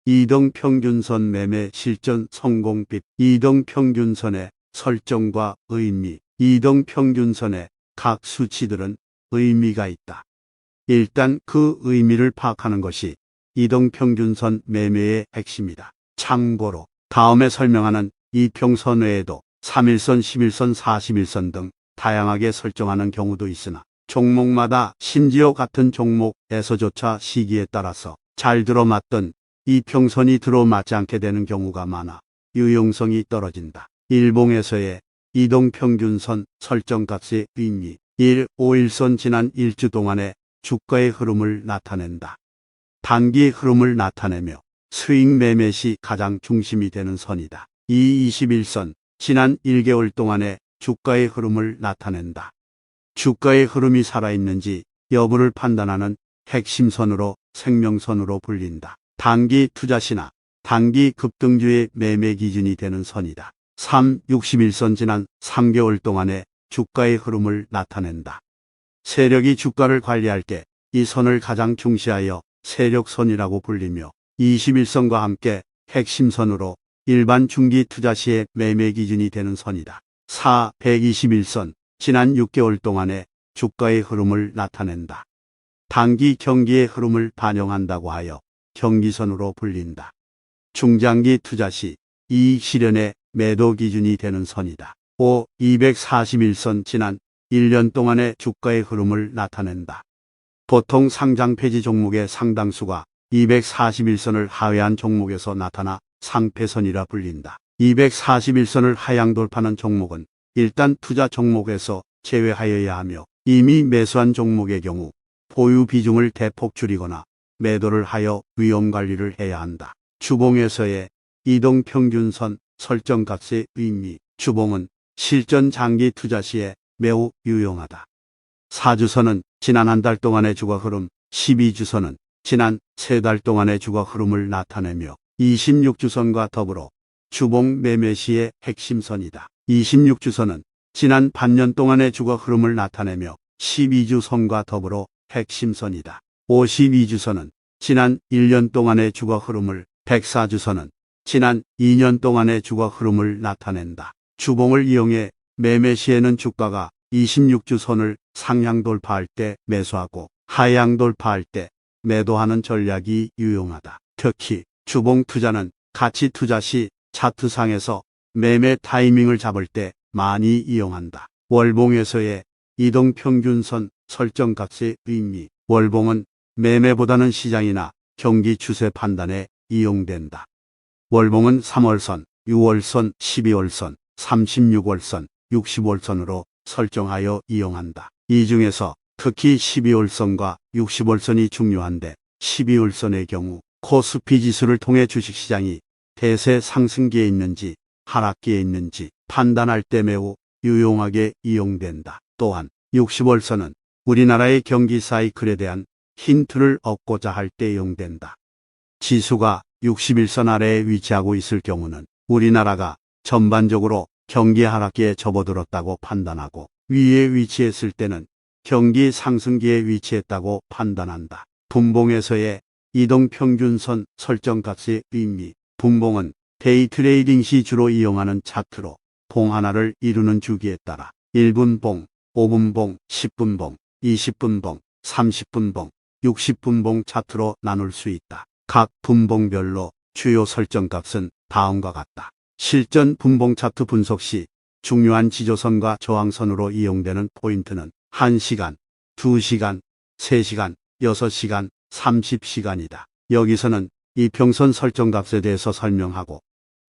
이동평균선 매매 실전 성공빛. 이동평균선의 설정과 의미. 이동평균선의 각 수치들은 의미가 있다. 일단 그 의미를 파악하는 것이 이동평균선 매매의 핵심이다. 참고로 다음에 설명하는 이평선 외에도 3일선, 11선, 41선 등 다양하게 설정하는 경우도 있으나 종목마다 심지어 같은 종목에서조차 시기에 따라서 잘 들어맞던 이평선이 들어맞지 않게 되는 경우가 많아 유용성이 떨어진다. 일봉에서의 이동평균선 설정값의 의미. 1. 5일선 지난 일주 동안의 주가의 흐름을 나타낸다. 단기 흐름을 나타내며 수익 매매 시 가장 중심이 되는 선이다. 2. 21선 지난 1개월 동안의 주가의 흐름을 나타낸다. 주가의 흐름이 살아있는지 여부를 판단하는 핵심선으로 생명선으로 불린다. 단기 투자시나 단기 급등주의 매매 기준이 되는 선이다. 3. 61선 지난 3개월 동안의 주가의 흐름을 나타낸다. 세력이 주가를 관리할 때 이 선을 가장 중시하여 세력선이라고 불리며 21선과 함께 핵심선으로 일반 중기 투자 시의 매매 기준이 되는 선이다. 4. 121선 지난 6개월 동안의 주가의 흐름을 나타낸다. 단기 경기의 흐름을 반영한다고 하여 경기선으로 불린다. 중장기 투자 시 이익 실현의 매도 기준이 되는 선이다. 5. 241선 지난 1년 동안의 주가의 흐름을 나타낸다. 보통 상장 폐지 종목의 상당수가 241선을 하회한 종목에서 나타나 상폐선이라 불린다. 241선을 하향 돌파하는 종목은 일단 투자 종목에서 제외하여야 하며 이미 매수한 종목의 경우 보유 비중을 대폭 줄이거나 매도를 하여 위험 관리를 해야 한다. 주봉에서의 이동평균선 설정값의 의미. 주봉은 실전 장기 투자 시에 매우 유용하다. 4주선은 지난 한 달 동안의 주가 흐름, 12주선은 지난 3달 동안의 주가 흐름을 나타내며 26주선과 더불어 주봉 매매 시의 핵심선이다. 26주선은 지난 반년 동안의 주가 흐름을 나타내며 12주선과 더불어 핵심선이다. 52주선은 지난 1년 동안의 주가 흐름을, 104주선은 지난 2년 동안의 주가 흐름을 나타낸다. 주봉을 이용해 매매 시에는 주가가 26주선을 상향 돌파할 때 매수하고 하향 돌파할 때 매도하는 전략이 유용하다. 특히 주봉 투자는 가치 투자 시 차트상에서 매매 타이밍을 잡을 때 많이 이용한다. 월봉에서의 이동평균선 설정값의 의미. 월봉은 매매보다는 시장이나 경기 추세 판단에 이용된다. 월봉은 3월선, 6월선, 12월선, 36월선, 60월선으로 설정하여 이용한다. 이 중에서 특히 12월선과 60월선이 중요한데 12월선의 경우 코스피 지수를 통해 주식시장이 대세 상승기에 있는지 하락기에 있는지 판단할 때 매우 유용하게 이용된다. 또한 60월선은 우리나라의 경기 사이클에 대한 힌트를 얻고자 할 때 이용된다. 지수가 60일선 아래에 위치하고 있을 경우는 우리나라가 전반적으로 경기 하락기에 접어들었다고 판단하고 위에 위치했을 때는 경기 상승기에 위치했다고 판단한다. 분봉에서의 이동평균선 설정값의 의미. 분봉은 데이 트레이딩 시 주로 이용하는 차트로 봉 하나를 이루는 주기에 따라 1분봉, 5분봉, 10분봉, 20분봉, 30분봉, 60분봉 차트로 나눌 수 있다. 각 분봉별로 주요 설정값은 다음과 같다. 실전 분봉 차트 분석 시 중요한 지조선과 저항선으로 이용되는 포인트는 1시간, 2시간, 3시간, 6시간, 30시간이다. 여기서는 이평선 설정값에 대해서 설명하고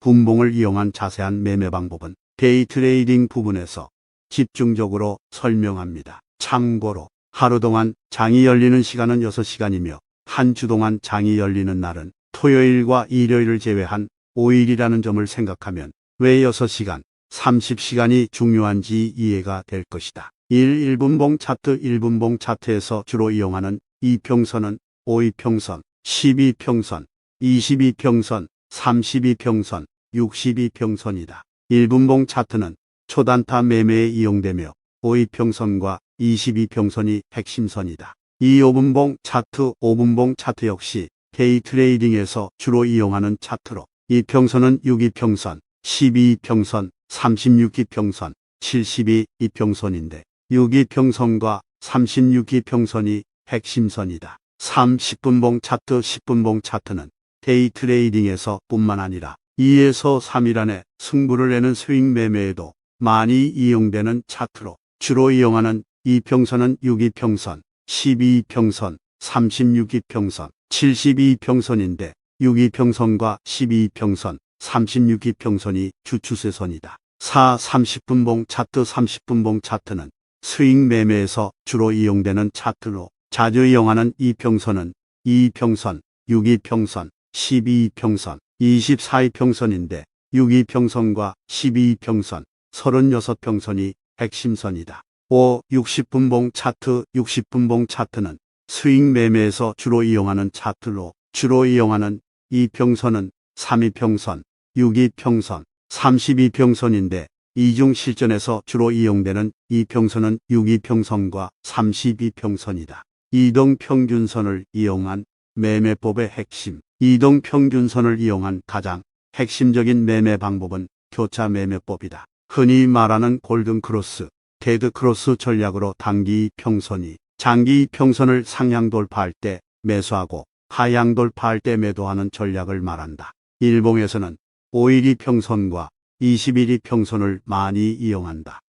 분봉을 이용한 자세한 매매 방법은 데이 트레이딩 부분에서 집중적으로 설명합니다. 참고로 하루 동안 장이 열리는 시간은 6시간이며 한 주 동안 장이 열리는 날은 토요일과 일요일을 제외한 5일이라는 점을 생각하면 왜 6시간, 30시간이 중요한지 이해가 될 것이다. 1분봉 차트. 1분봉 차트에서 주로 이용하는 이평선은 5이평선, 12평선, 22평선, 32평선, 62평선이다. 1분봉 차트는 초단타 매매에 이용되며 5이평선과 22평선이 핵심선이다. 5분봉 차트. 5분봉 차트 역시 데이트레이딩에서 주로 이용하는 차트로 이평선은 6이평선, 12이평선, 36이평선, 72이평선인데 6이평선과 36이평선이 핵심선이다. 30분봉 차트, 10분봉 차트는 데이트레이딩에서 뿐만 아니라 2에서 3일 안에 승부를 내는 스윙 매매에도 많이 이용되는 차트로 주로 이용하는 이평선은 6이평선, 12이평선, 36이평선, 72이평선인데 6이평선과 12이평선, 36이평선이 주추세선이다. 30분봉 차트, 30분봉 차트는 스윙 매매에서 주로 이용되는 차트로 자주 이용하는 이평선은 2이평선, 6이평선, 12이평선, 24이평선인데 6이평선과 12이평선, 36평선이 핵심선이다. 60분봉 차트, 60분봉 차트는 스윙 매매에서 주로 이용하는 차트로 주로 이용하는 이평선은 3이평선, 6이평선, 32평선인데 이중 실전에서 주로 이용되는 이평선은 6이평선과 32평선이다. 이동평균선을 이용한 매매법의 핵심. 이동평균선을 이용한 가장 핵심적인 매매 방법은 교차 매매법이다. 흔히 말하는 골든크로스, 데드크로스 전략으로 단기 이평선이 장기 이평선을 상향 돌파할 때 매수하고 하향 돌파할 때 매도하는 전략을 말한다. 일봉에서는 5일 이평선과 20일 이평선을 많이 이용한다.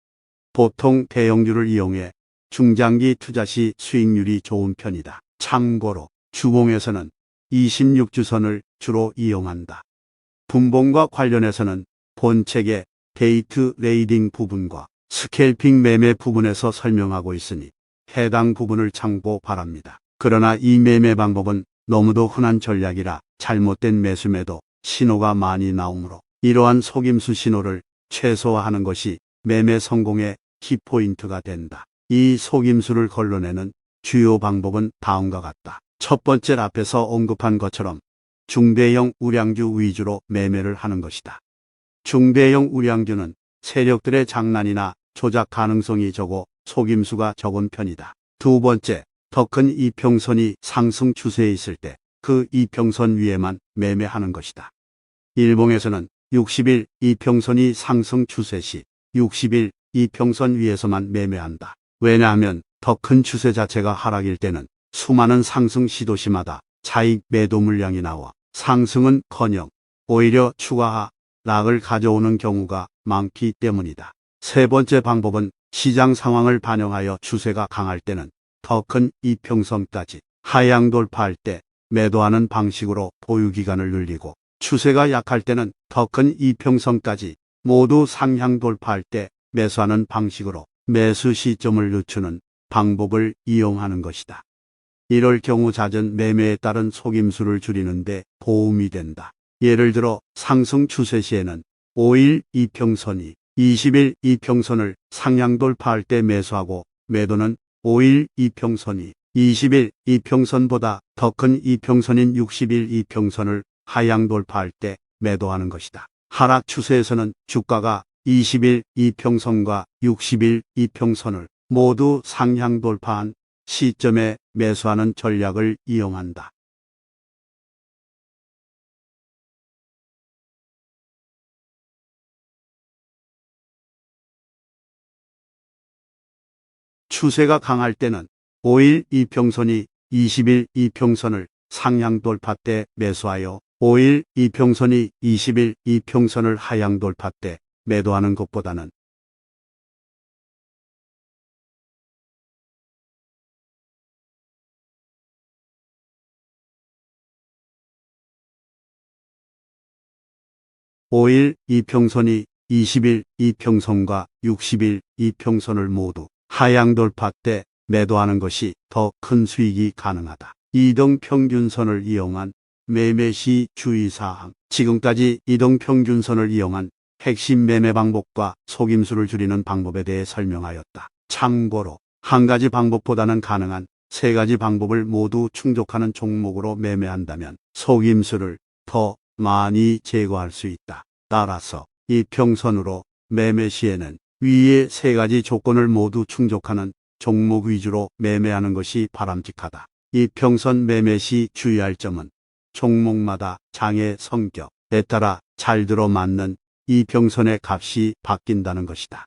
보통 대형주를 이용해 중장기 투자 시 수익률이 좋은 편이다. 참고로 주봉에서는 26주선을 주로 이용한다. 분봉과 관련해서는 본책의 데이트레이딩 부분과 스캘핑 매매 부분에서 설명하고 있으니 해당 부분을 참고 바랍니다. 그러나 이 매매 방법은 너무도 흔한 전략이라 잘못된 매수 매도 신호가 많이 나오므로 이러한 속임수 신호를 최소화하는 것이 매매 성공의 키포인트가 된다. 이 속임수를 걸러내는 주요 방법은 다음과 같다. 첫 번째, 앞에서 언급한 것처럼 중대형 우량주 위주로 매매를 하는 것이다. 중대형 우량주는 세력들의 장난이나 조작 가능성이 적고 속임수가 적은 편이다. 두 번째, 더 큰 이평선이 상승 추세에 있을 때 그 이평선 위에만 매매하는 것이다. 일봉에서는 60일 이평선이 상승 추세 시 60일 이평선 위에서만 매매한다. 왜냐하면 더 큰 추세 자체가 하락일 때는 수많은 상승 시도 시마다 차익 매도 물량이 나와 상승은커녕 오히려 추가 하락을 가져오는 경우가 많기 때문이다. 세 번째 방법은 시장 상황을 반영하여 추세가 강할 때는 더 큰 이평선까지 하향 돌파할 때 매도하는 방식으로 보유기간을 늘리고 추세가 약할 때는 더 큰 이평선까지 모두 상향 돌파할 때 매수하는 방식으로 매수 시점을 늦추는 방법을 이용하는 것이다. 이럴 경우 잦은 매매에 따른 속임수를 줄이는 데 도움이 된다. 예를 들어 상승 추세 시에는 5일 이평선이 20일 이평선을 상향 돌파할 때 매수하고 매도는 5일 이평선이 20일 이평선보다 더 큰 이평선인 60일 이평선을 하향 돌파할 때 매도하는 것이다. 하락 추세에서는 주가가 20일 이평선과 60일 이평선을 모두 상향 돌파한 시점에 매수하는 전략을 이용한다. 추세가 강할 때는 5일 이평선이 20일 이평선을 상향 돌파 때 매수하여 5일 이평선이 20일 이평선을 하향 돌파 때 매도하는 것보다는 (5일) 이평선이 20일 이평선과 60일 이평선을 모두 하향 돌파 때 매도하는 것이 더 큰 수익이 가능하다. 이동평균선을 이용한 매매 시 주의사항. 지금까지 이동평균선을 이용한 핵심 매매 방법과 속임수를 줄이는 방법에 대해 설명하였다. 참고로 한 가지 방법보다는 가능한 세 가지 방법을 모두 충족하는 종목으로 매매한다면 속임수를 더 많이 제거할 수 있다. 따라서 이평선으로 매매 시에는 위의 세 가지 조건을 모두 충족하는 종목 위주로 매매하는 것이 바람직하다. 이평선 매매 시 주의할 점은 종목마다 장의 성격에 따라 잘 들어맞는 이평선의 값이 바뀐다는 것이다.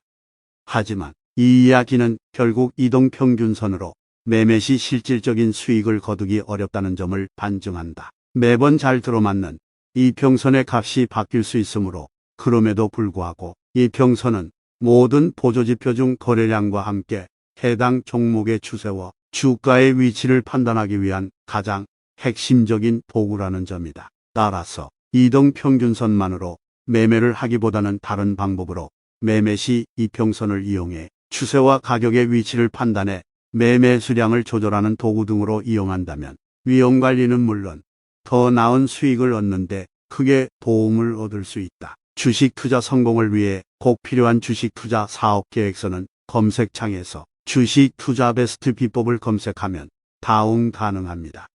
하지만 이 이야기는 결국 이동평균선으로 매매 시 실질적인 수익을 거두기 어렵다는 점을 반증한다. 매번 잘 들어맞는 이평선의 값이 바뀔 수 있으므로 그럼에도 불구하고 이평선은 모든 보조지표 중 거래량과 함께 해당 종목의 추세와 주가의 위치를 판단하기 위한 가장 핵심적인 도구라는 점이다. 따라서 이동평균선만으로 매매를 하기보다는 다른 방법으로 매매 시 이평선을 이용해 추세와 가격의 위치를 판단해 매매 수량을 조절하는 도구 등으로 이용한다면 위험관리는 물론 더 나은 수익을 얻는데 크게 도움을 얻을 수 있다. 주식 투자 성공을 위해 꼭 필요한 주식 투자 사업 계획서는 검색창에서 주식 투자 베스트 비법을 검색하면 다운 가능합니다.